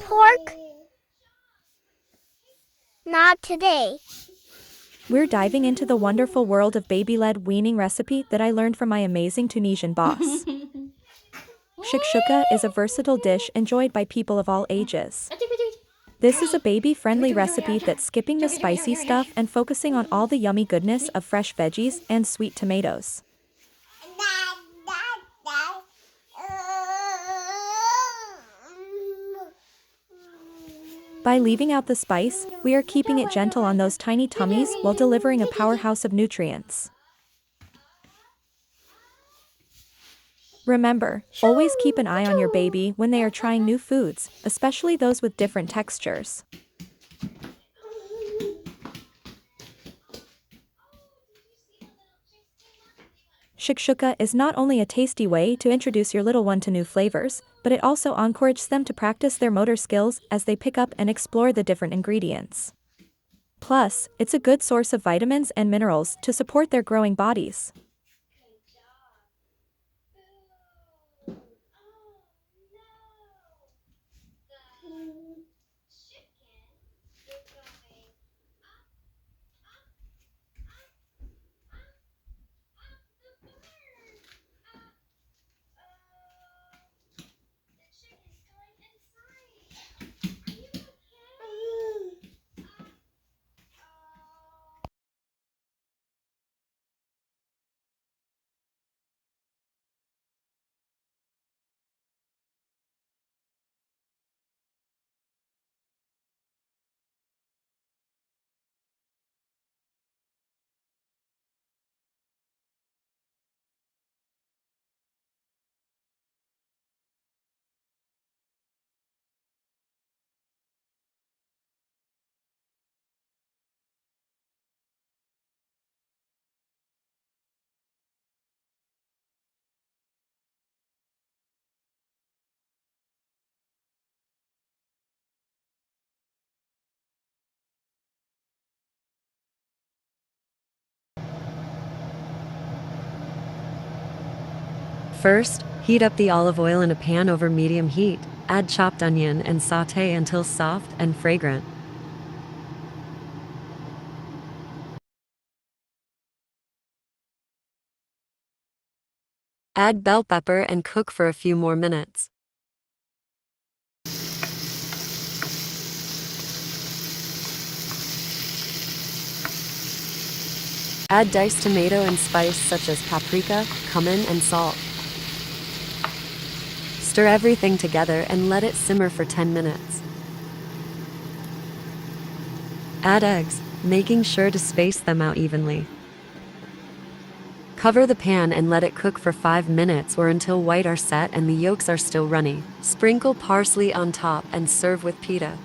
Pork? Not today. We're diving into the wonderful world of baby-led weaning recipe that I learned from my amazing Tunisian boss. Shakshuka is a versatile dish enjoyed by people of all ages. This is a baby-friendly recipe that's skipping the spicy stuff and focusing on all the yummy goodness of fresh veggies and sweet tomatoes. By leaving out the spice, we are keeping it gentle on those tiny tummies while delivering a powerhouse of nutrients. Remember, always keep an eye on your baby when they are trying new foods, especially those with different textures. Shakshuka is not only a tasty way to introduce your little one to new flavors, but it also encourages them to practice their motor skills as they pick up and explore the different ingredients. Plus, it's a good source of vitamins and minerals to support their growing bodies. First, heat up the olive oil in a pan over medium heat. Add chopped onion and sauté until soft and fragrant. Add bell pepper and cook for a few more minutes. Add diced tomato and spice such as paprika, cumin, and salt. Stir everything together and let it simmer for 10 minutes. Add eggs, making sure to space them out evenly. Cover the pan and let it cook for 5 minutes or until white are set and the yolks are still runny. Sprinkle parsley on top and serve with pita.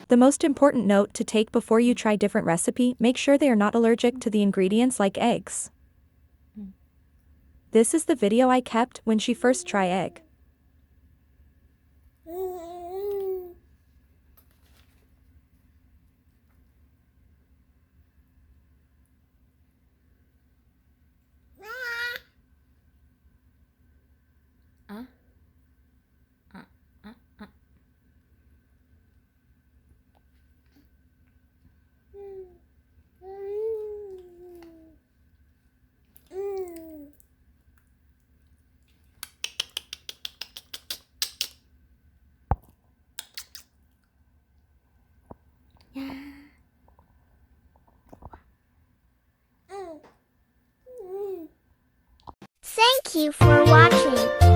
The most important note to take before you try different recipe: make sure they are not allergic to the ingredients like eggs. This is the video I kept when she first tried egg. Thank you for watching.